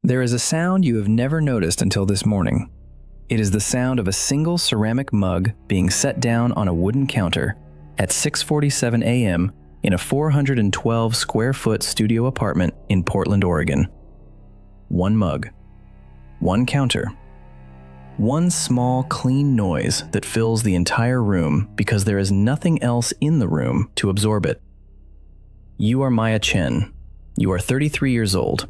There is a sound you have never noticed until this morning. It is the sound of a single ceramic mug being set down on a wooden counter at 6:47 a.m. in a 412 square foot studio apartment in Portland, Oregon. One mug, one counter, one small clean noise that fills the entire room because there is nothing else in the room to absorb it. You are Maya Chen. You are 33 years old.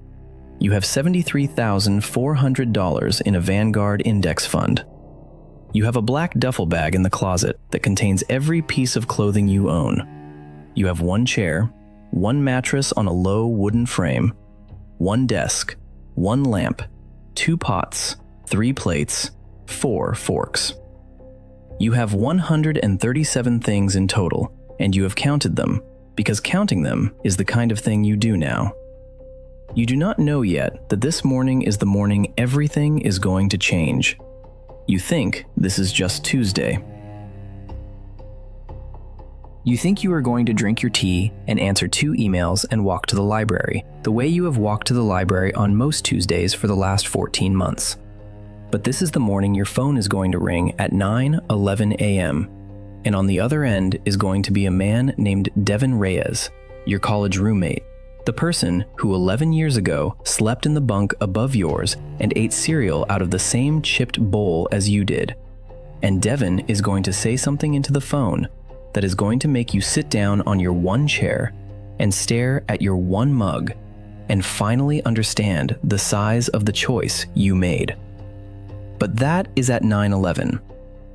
You have $73,400 in a Vanguard index fund. You have a black duffel bag in the closet that contains every piece of clothing you own. You have one chair, one mattress on a low wooden frame, one desk, one lamp, two pots, 3 plates, 4 forks. You have 137 things in total, and you have counted them, because counting them is the kind of thing you do now. You do not know yet that this morning is the morning everything is going to change. You think this is just Tuesday. You think you are going to drink your tea and answer 2 emails and walk to the library, the way you have walked to the library on most Tuesdays for the last 14 months. But this is the morning your phone is going to ring at 9:11 a.m., and on the other end is going to be a man named Devon Reyes, your college roommate, the person who 11 years ago slept in the bunk above yours and ate cereal out of the same chipped bowl as you did. And Devon is going to say something into the phone that is going to make you sit down on your one chair and stare at your one mug and finally understand the size of the choice you made. But that is at 9:11.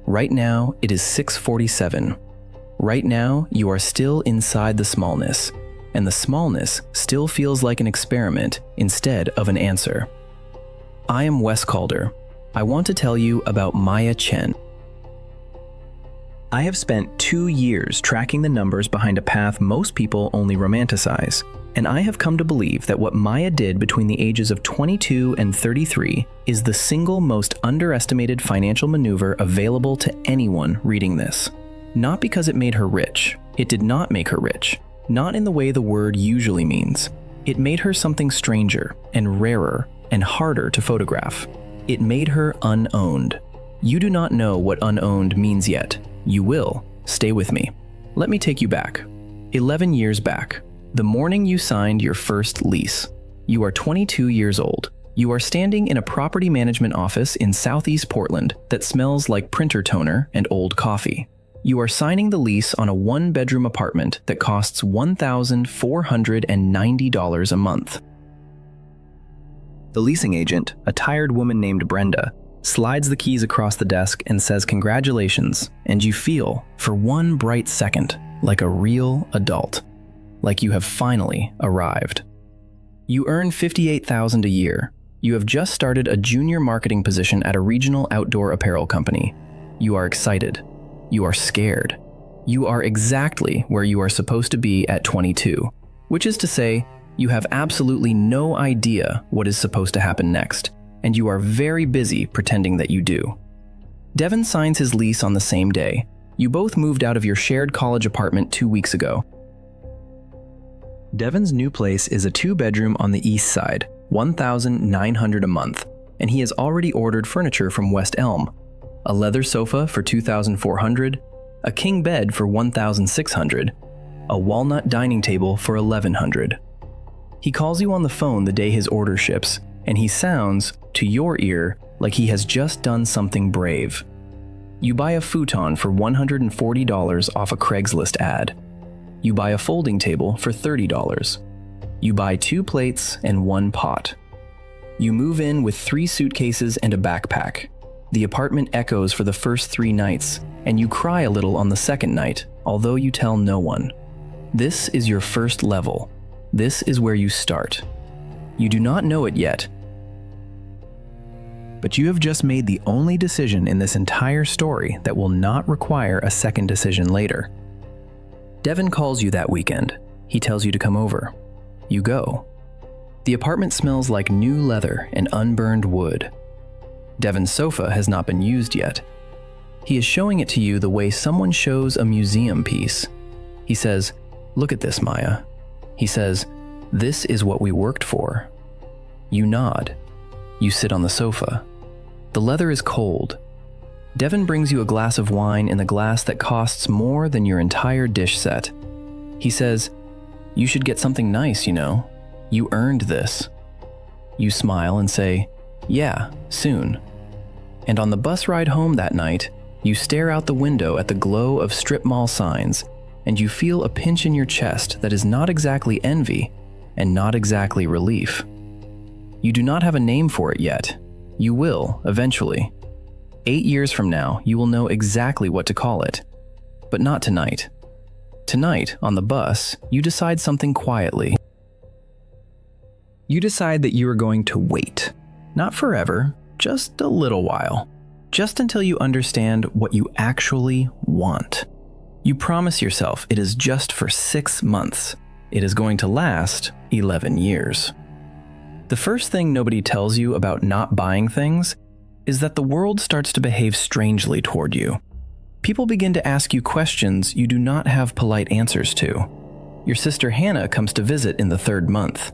Right now, it is 6:47. Right now, you are still inside the smallness, and the smallness still feels like an experiment instead of an answer. I am Wes Calder. I want to tell you about Maya Chen. I have spent 2 years tracking the numbers behind a path most people only romanticize, and I have come to believe that what Maya did between the ages of 22 and 33 is the single most underestimated financial maneuver available to anyone reading this. Not because it made her rich. It did not make her rich. Not in the way the word usually means. It made her something stranger and rarer and harder to photograph. It made her unowned. You do not know what unowned means yet. You will. Stay with me. Let me take you back. 11 years back. The morning you signed your first lease. You are 22 years old. You are standing in a property management office in Southeast Portland that smells like printer toner and old coffee. You are signing the lease on a 1-bedroom apartment that costs $1,490 a month. The leasing agent, a tired woman named Brenda, slides the keys across the desk and says congratulations, and you feel, for one bright second, like a real adult. Like you have finally arrived. You earn $58,000 a year. You have just started a junior marketing position at a regional outdoor apparel company. You are excited. You are scared. You are exactly where you are supposed to be at 22, which is to say, you have absolutely no idea what is supposed to happen next, and you are very busy pretending that you do. Devon signs his lease on the same day. You both moved out of your shared college apartment 2 weeks ago. Devon's new place is a 2-bedroom on the east side, $1,900 a month, and he has already ordered furniture from West Elm. A leather sofa for $2,400, a king bed for $1,600, a walnut dining table for $1,100. He calls you on the phone the day his order ships, and he sounds, to your ear, like he has just done something brave. You buy a futon for $140 off a Craigslist ad. You buy a folding table for $30. You buy 2 plates and 1 pot. You move in with 3 suitcases and a backpack. The apartment echoes for the first 3 nights, and you cry a little on the second night, although you tell no one. This is your first level. This is where you start. You do not know it yet, but you have just made the only decision in this entire story that will not require a second decision later. Devon calls you that weekend. He tells you to come over. You go. The apartment smells like new leather and unburned wood. Devon's sofa has not been used yet. He is showing it to you the way someone shows a museum piece. He says, "Look at this, Maya." He says, "This is what we worked for." You nod. You sit on the sofa. The leather is cold. Devon brings you a glass of wine in a glass that costs more than your entire dish set. He says, "You should get something nice, you know. You earned this." You smile and say, "Yeah, soon." And on the bus ride home that night, you stare out the window at the glow of strip mall signs, and you feel a pinch in your chest that is not exactly envy and not exactly relief. You do not have a name for it yet. You will, eventually. 8 years from now, you will know exactly what to call it. But not tonight. Tonight, on the bus, you decide something quietly. You decide that you are going to wait. Not forever, just a little while. Just until you understand what you actually want. You promise yourself it is just for 6 months. It is going to last 11 years. The first thing nobody tells you about not buying things is that the world starts to behave strangely toward you. People begin to ask you questions you do not have polite answers to. Your sister Hannah comes to visit in the 3rd month.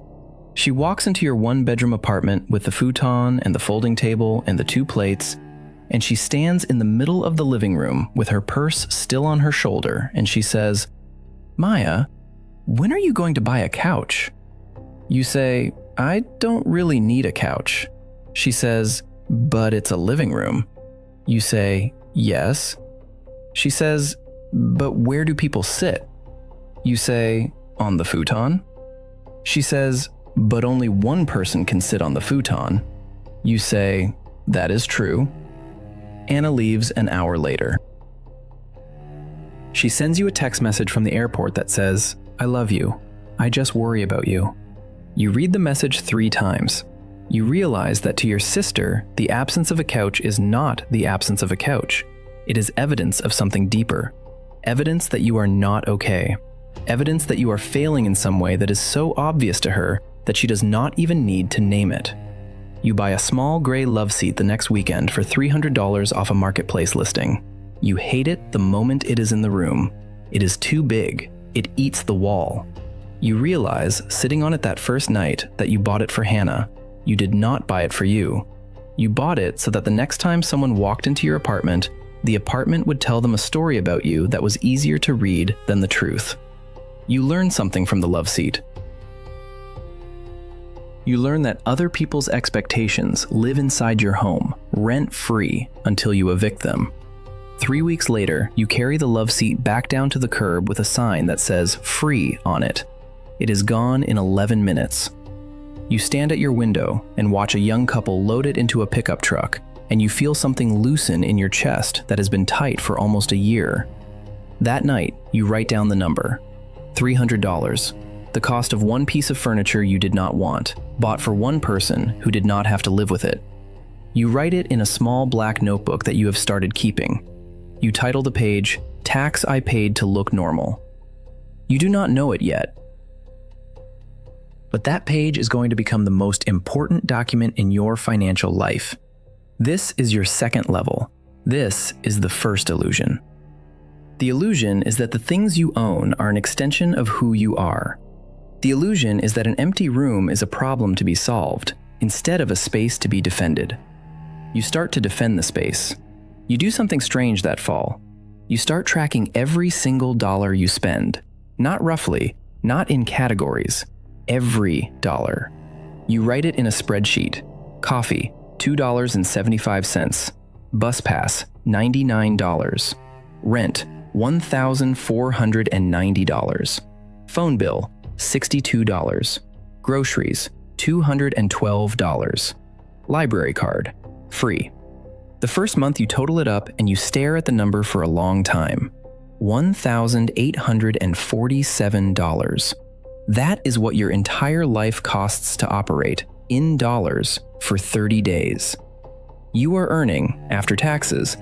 She walks into your 1-bedroom apartment with the futon and the folding table and the 2 plates, and she stands in the middle of the living room with her purse still on her shoulder, and she says, "Maya, when are you going to buy a couch?" You say, "I don't really need a couch." She says, "But it's a living room." You say, "Yes." She says, "But where do people sit?" You say, "On the futon." She says, "But only one person can sit on the futon." You say, "That is true." Anna leaves an hour later. She sends you a text message from the airport that says, "I love you. I just worry about you." You read the message 3 times. You realize that to your sister, the absence of a couch is not the absence of a couch. It is evidence of something deeper. Evidence that you are not okay. Evidence that you are failing in some way that is so obvious to her that she does not even need to name it. You buy a small gray love seat the next weekend for $300 off a marketplace listing. You hate it the moment it is in the room. It is too big. It eats the wall. You realize, sitting on it that first night, that you bought it for Hannah. You did not buy it for you. You bought it so that the next time someone walked into your apartment, the apartment would tell them a story about you that was easier to read than the truth. You learn something from the love seat. You learn that other people's expectations live inside your home, rent-free, until you evict them. 3 weeks later, you carry the love seat back down to the curb with a sign that says "free" on it. It is gone in 11 minutes. You stand at your window and watch a young couple load it into a pickup truck, and you feel something loosen in your chest that has been tight for almost a year. That night, you write down the number, $300, the cost of one piece of furniture you did not want, bought for one person who did not have to live with it. You write it in a small black notebook that you have started keeping. You title the page, "Tax I Paid to Look Normal." You do not know it yet, but that page is going to become the most important document in your financial life. This is your second level. This is the first illusion. The illusion is that the things you own are an extension of who you are. The illusion is that an empty room is a problem to be solved, instead of a space to be defended. You start to defend the space. You do something strange that fall. You start tracking every single dollar you spend. Not roughly, not in categories. Every dollar. You write it in a spreadsheet. Coffee, $2.75. Bus pass, $99. Rent, $1,490. Phone bill, $62. Groceries, $212. Library card, free. The first month you total it up and you stare at the number for a long time. $1,847. That is what your entire life costs to operate, in dollars, for 30 days. You are earning, after taxes,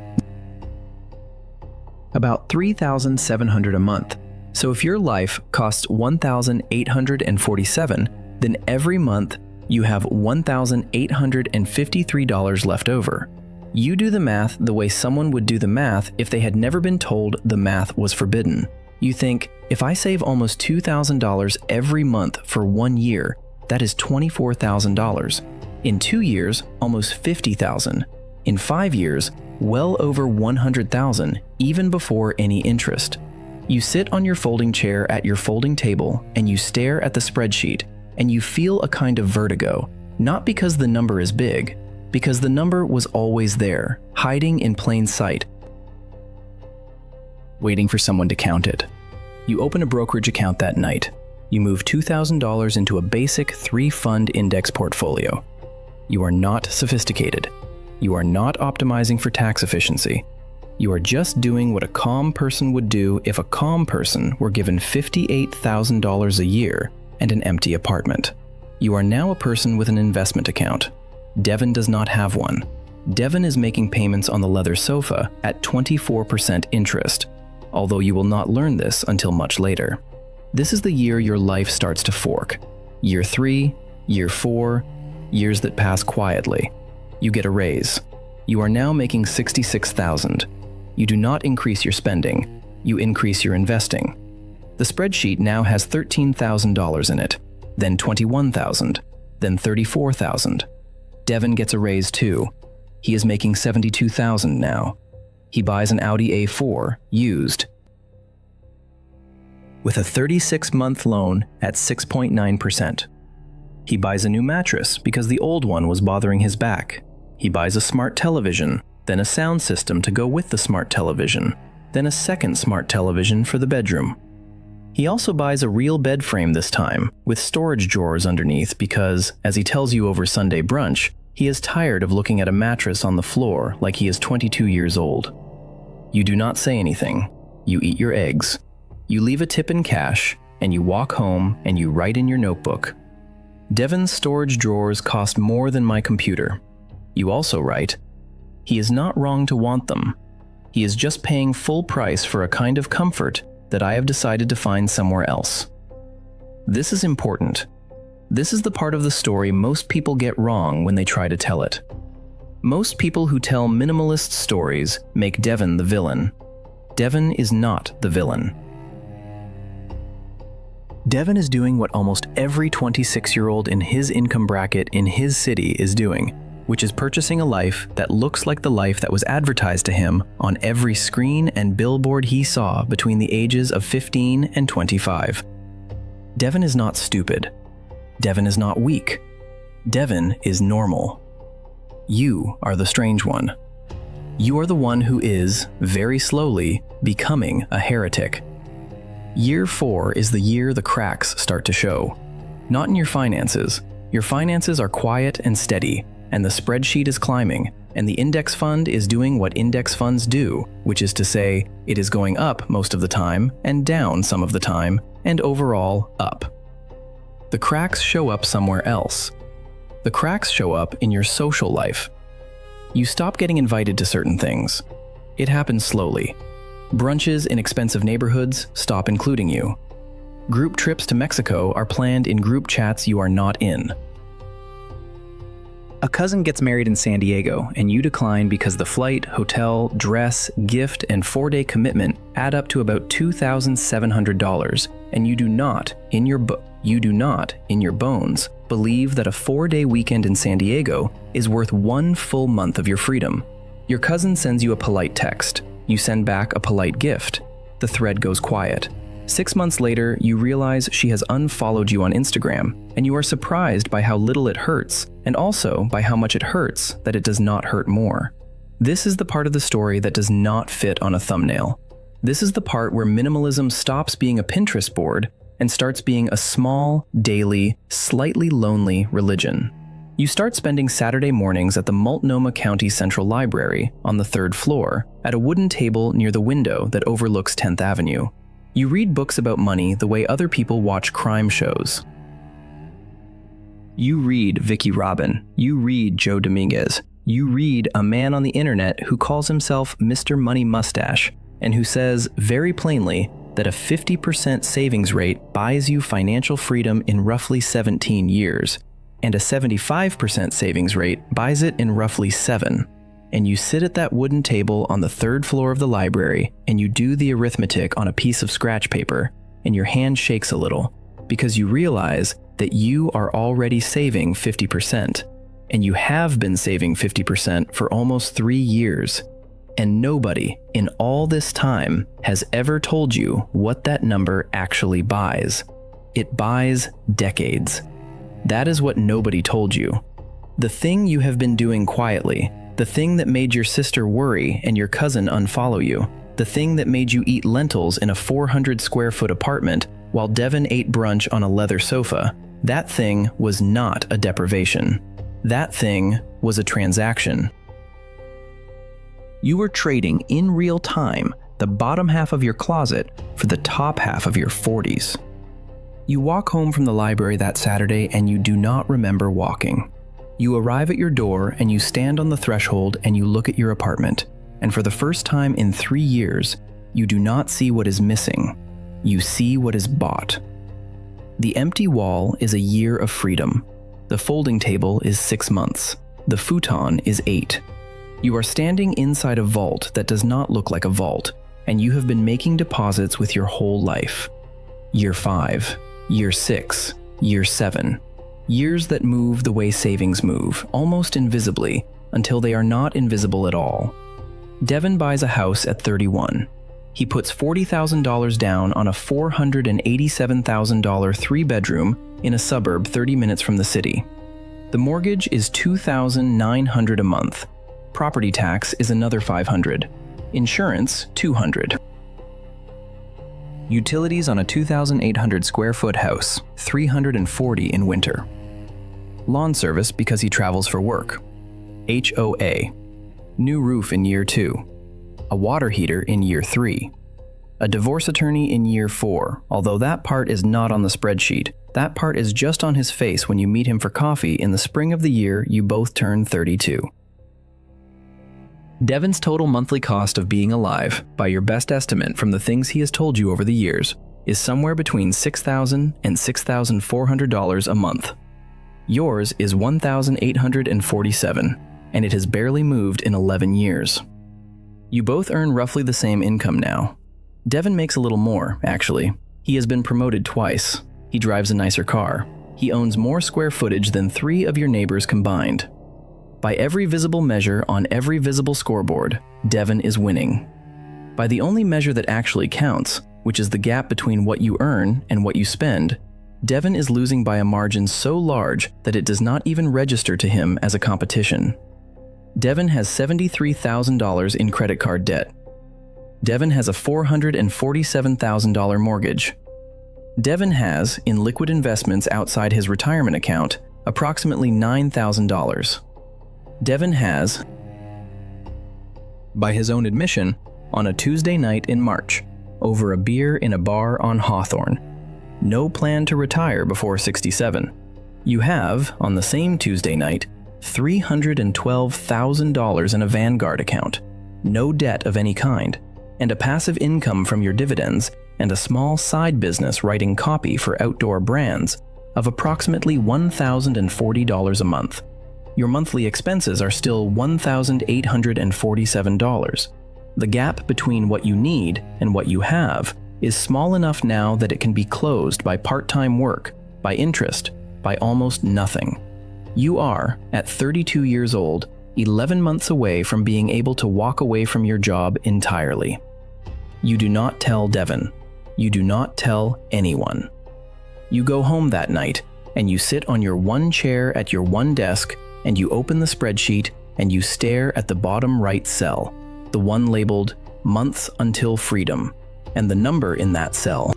about $3,700 a month. So if your life costs $1,847, then every month you have $1,853 left over. You do the math the way someone would do the math if they had never been told the math was forbidden. You think, if I save almost $2,000 every month for 1 year, that is $24,000. In 2 years, almost 50,000. In 5 years, well over 100,000, even before any interest. You sit on your folding chair at your folding table and you stare at the spreadsheet and you feel a kind of vertigo, not because the number is big, because the number was always there, hiding in plain sight, waiting for someone to count it. You open a brokerage account that night. You move $2,000 into a basic 3-fund index portfolio. You are not sophisticated. You are not optimizing for tax efficiency. You are just doing what a calm person would do if a calm person were given $58,000 a year and an empty apartment. You are now a person with an investment account. Devon does not have one. Devon is making payments on the leather sofa at 24% interest, although you will not learn this until much later. This is the year your life starts to fork. Year 3, year 4, years that pass quietly. You get a raise. You are now making $66,000. You do not increase your spending. You increase your investing. The spreadsheet now has $13,000 in it, then $21,000, then $34,000. Devon gets a raise too. He is making $72,000 now. He buys an Audi A4, used, with a 36-month loan at 6.9%. He buys a new mattress because the old one was bothering his back. He buys a smart television, then a sound system to go with the smart television, then a second smart television for the bedroom. He also buys a real bed frame this time, with storage drawers underneath because, as he tells you over Sunday brunch, he is tired of looking at a mattress on the floor like he is 22 years old. You do not say anything. You eat your eggs. You leave a tip in cash, and you walk home and you write in your notebook. Devon's storage drawers cost more than my computer. You also write, he is not wrong to want them. He is just paying full price for a kind of comfort that I have decided to find somewhere else. This is important. This is the part of the story most people get wrong when they try to tell it. Most people who tell minimalist stories make Devon the villain. Devon is not the villain. Devon is doing what almost every 26-year-old in his income bracket in his city is doing, which is purchasing a life that looks like the life that was advertised to him on every screen and billboard he saw between the ages of 15 and 25. Devon is not stupid. Devon is not weak. Devon is normal. You are the strange one. You are the one who is, very slowly, becoming a heretic. Year 4 is the year the cracks start to show. Not in your finances. Your finances are quiet and steady, and the spreadsheet is climbing, and the index fund is doing what index funds do, which is to say, it is going up most of the time, and down some of the time, and overall up. The cracks show up somewhere else. The cracks show up in your social life. You stop getting invited to certain things. It happens slowly. Brunches in expensive neighborhoods stop including you. Group trips to Mexico are planned in group chats you are not in. A cousin gets married in San Diego, and you decline because the flight, hotel, dress, gift, and 4-day commitment add up to about $2,700, and you do not, in your bones, believe that a 4-day weekend in San Diego is worth 1 full month of your freedom. Your cousin sends you a polite text. You send back a polite gift. The thread goes quiet. 6 months later, you realize she has unfollowed you on Instagram, and you are surprised by how little it hurts, and also by how much it hurts that it does not hurt more. This is the part of the story that does not fit on a thumbnail. This is the part where minimalism stops being a Pinterest board and starts being a small, daily, slightly lonely religion. You start spending Saturday mornings at the Multnomah County Central Library on the 3rd floor at a wooden table near the window that overlooks 10th Avenue. You read books about money the way other people watch crime shows. You read Vicky Robin. You read Joe Dominguez. You read a man on the internet who calls himself Mr. Money Mustache and who says very plainly that a 50% savings rate buys you financial freedom in roughly 17 years. And a 75% savings rate buys it in roughly 7. And you sit at that wooden table on the 3rd floor of the library and you do the arithmetic on a piece of scratch paper, and your hand shakes a little because you realize that you are already saving 50%. And you have been saving 50% for almost 3 years. And nobody in all this time has ever told you what that number actually buys. It buys decades. That is what nobody told you. The thing you have been doing quietly, the thing that made your sister worry and your cousin unfollow you, the thing that made you eat lentils in a 400 square foot apartment while Devon ate brunch on a leather sofa, that thing was not a deprivation. That thing was a transaction. You were trading in real time the bottom half of your closet for the top half of your 40s. You walk home from the library that Saturday and you do not remember walking. You arrive at your door and you stand on the threshold and you look at your apartment. And for the first time in 3 years, you do not see what is missing. You see what is bought. The empty wall is a year of freedom. The folding table is 6 months. The futon is 8. You are standing inside a vault that does not look like a vault, and you have been making deposits with your whole life. Year 5, year 6, year 7. Years that move the way savings move, almost invisibly, until they are not invisible at all. Devon buys a house at 31. He puts $40,000 down on a $487,000 3-bedroom in a suburb 30 minutes from the city. The mortgage is $2,900 a month. Property tax is another $500. Insurance, $200. Utilities on a 2,800 square foot house, $340 in winter. Lawn service because he travels for work. HOA. New roof in year 2. A water heater in year 3. A divorce attorney in year 4, although that part is not on the spreadsheet. That part is just on his face when you meet him for coffee in the spring of the year you both turn 32. Devon's total monthly cost of being alive, by your best estimate from the things he has told you over the years, is somewhere between $6,000 and $6,400 a month. Yours is $1,847, and it has barely moved in 11 years. You both earn roughly the same income now. Devon makes a little more, actually. He has been promoted twice. He drives a nicer car. He owns more square footage than 3 of your neighbors combined. By every visible measure on every visible scoreboard, Devon is winning. By the only measure that actually counts, which is the gap between what you earn and what you spend, Devon is losing by a margin so large that it does not even register to him as a competition. Devon has $73,000 in credit card debt. Devon has a $447,000 mortgage. Devon has, in liquid investments outside his retirement account, approximately $9,000. Devon has, by his own admission, on a Tuesday night in March, over a beer in a bar on Hawthorne, no plan to retire before 67. You have, on the same Tuesday night, $312,000 in a Vanguard account, no debt of any kind, and a passive income from your dividends and a small side business writing copy for outdoor brands of approximately $1,040 a month. Your monthly expenses are still $1,847. The gap between what you need and what you have is small enough now that it can be closed by part-time work, by interest, by almost nothing. You are, at 32 years old, 11 months away from being able to walk away from your job entirely. You do not tell Devon. You do not tell anyone. You go home that night, and you sit on your one chair at your one desk, and you open the spreadsheet, and you stare at the bottom right cell, the one labeled Months Until Freedom, and the number in that cell,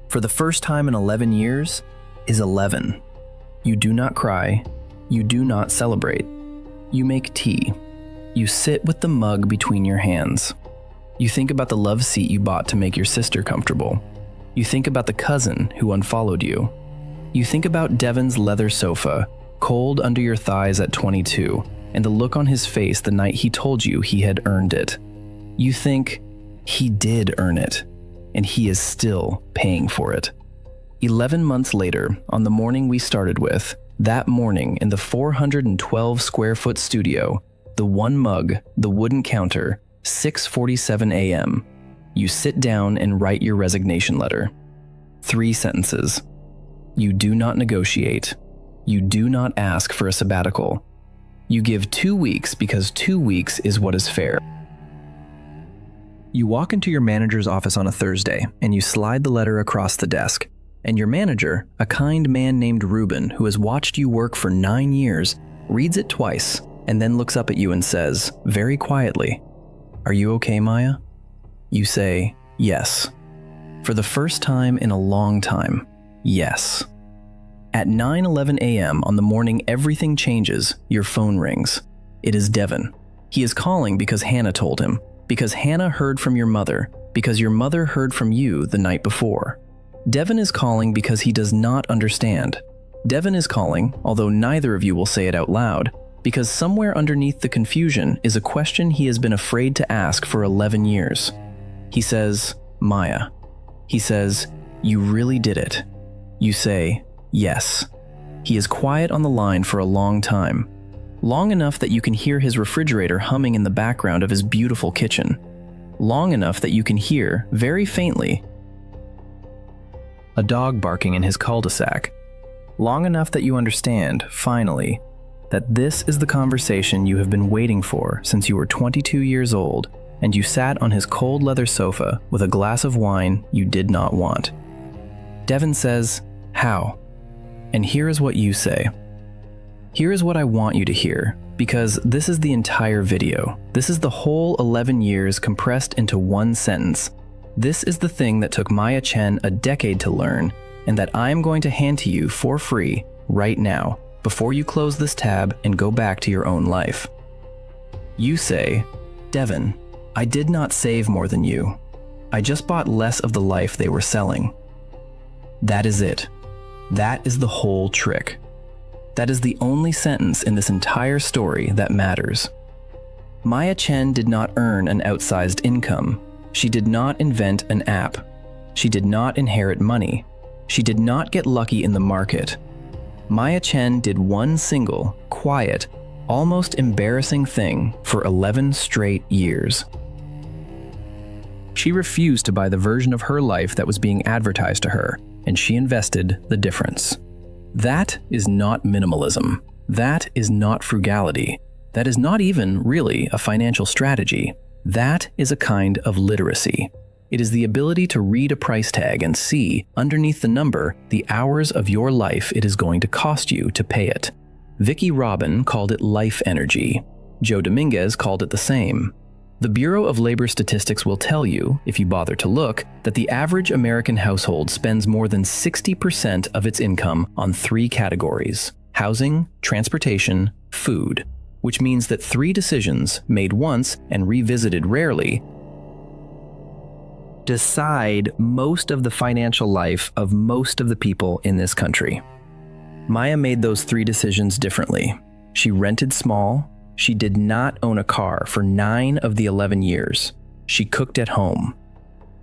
for the first time in 11 years, is 11. You do not cry. You do not celebrate. You make tea. You sit with the mug between your hands. You think about the love seat you bought to make your sister comfortable. You think about the cousin who unfollowed you. You think about Devon's leather sofa, cold under your thighs at 22, and the look on his face the night he told you he had earned it. You think, he did earn it, and he is still paying for it. 11 months later, on the morning we started with, that morning in the 412 square foot studio, the one mug, the wooden counter, 6:47 a.m., you sit down and write your resignation letter. 3 sentences. You do not negotiate. You do not ask for a sabbatical. You give 2 weeks because 2 weeks is what is fair. You walk into your manager's office on a Thursday and you slide the letter across the desk. And your manager, a kind man named Ruben who has watched you work for 9 years, reads it twice and then looks up at you and says, very quietly, "Are you okay, Maya?" You say, "Yes." For the first time in a long time, yes. At 9:11 a.m. on the morning everything changes, your phone rings. It is Devon. He is calling because Hannah told him, because Hannah heard from your mother, because your mother heard from you the night before. Devon is calling because he does not understand. Devon is calling, although neither of you will say it out loud, because somewhere underneath the confusion is a question he has been afraid to ask for 11 years. He says, "Maya." He says, "You really did it." You say, "Yes." He is quiet on the line for a long time, long enough that you can hear his refrigerator humming in the background of his beautiful kitchen, long enough that you can hear, very faintly, a dog barking in his cul-de-sac, long enough that you understand, finally, that this is the conversation you have been waiting for since you were 22 years old and you sat on his cold leather sofa with a glass of wine you did not want. Devon says, "How?" And here is what you say. Here is what I want you to hear, because this is the entire video. This is the whole 11 years compressed into one sentence. This is the thing that took Maya Chen a decade to learn, and that I am going to hand to you for free right now, before you close this tab and go back to your own life. You say, "Devon, I did not save more than you. I just bought less of the life they were selling." That is it. That is the whole trick. That is the only sentence in this entire story that matters. Maya Chen did not earn an outsized income. She did not invent an app. She did not inherit money. She did not get lucky in the market. Maya Chen did one single, quiet, almost embarrassing thing for 11 straight years. She refused to buy the version of her life that was being advertised to her, and she invested the difference. That is not minimalism. That is not frugality. That is not even really a financial strategy. That is a kind of literacy. It is the ability to read a price tag and see, underneath the number, the hours of your life it is going to cost you to pay it. Vicky Robin called it life energy. Joe Dominguez called it the same. The Bureau of Labor Statistics will tell you, if you bother to look, that the average American household spends more than 60% of its income on 3 categories: housing, transportation, food, which means that 3 decisions, made once and revisited rarely, decide most of the financial life of most of the people in this country. Maya made those 3 decisions differently. She rented small. She did not own a car for 9 of the 11 years. She cooked at home.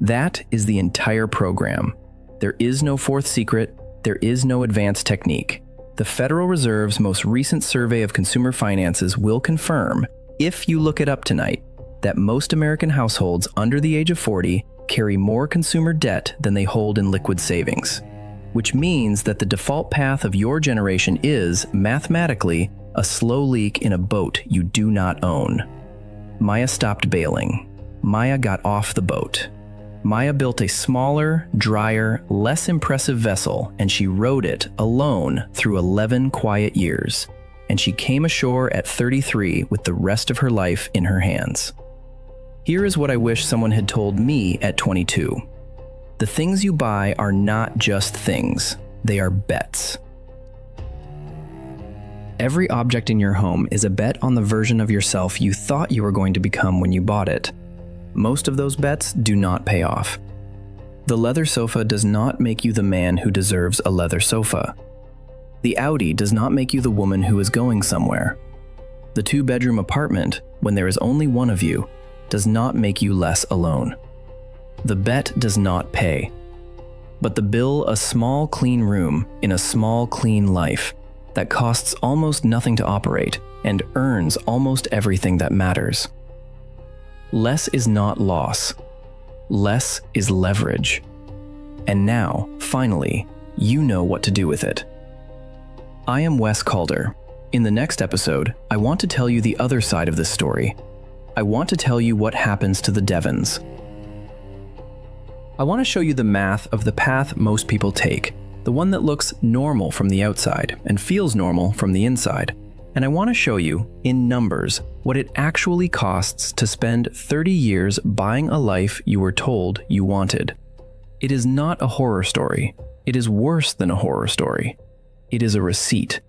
That is the entire program. There is no fourth secret. There is no advanced technique. The Federal Reserve's most recent survey of consumer finances will confirm, if you look it up tonight, that most American households under the age of 40 carry more consumer debt than they hold in liquid savings, which means that the default path of your generation is, mathematically, a slow leak in a boat you do not own. Maya stopped bailing. Maya got off the boat. Maya built a smaller, drier, less impressive vessel, and she rowed it alone through 11 quiet years. And she came ashore at 33 with the rest of her life in her hands. Here is what I wish someone had told me at 22. The things you buy are not just things, they are bets. Every object in your home is a bet on the version of yourself you thought you were going to become when you bought it. Most of those bets do not pay off. The leather sofa does not make you the man who deserves a leather sofa. The Audi does not make you the woman who is going somewhere. The 2-bedroom apartment, when there is only one of you, does not make you less alone. The bet does not pay. But the bill, a small clean room in a small clean life that costs almost nothing to operate and earns almost everything that matters. Less is not loss. Less is leverage. And now, finally, you know what to do with it. I am Wes Calder. In the next episode, I want to tell you the other side of this story. I want to tell you what happens to the Devons. I want to show you the math of the path most people take, the one that looks normal from the outside and feels normal from the inside. And I want to show you, in numbers, what it actually costs to spend 30 years buying a life you were told you wanted. It is not a horror story. It is worse than a horror story. It is a receipt.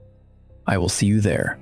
I will see you there.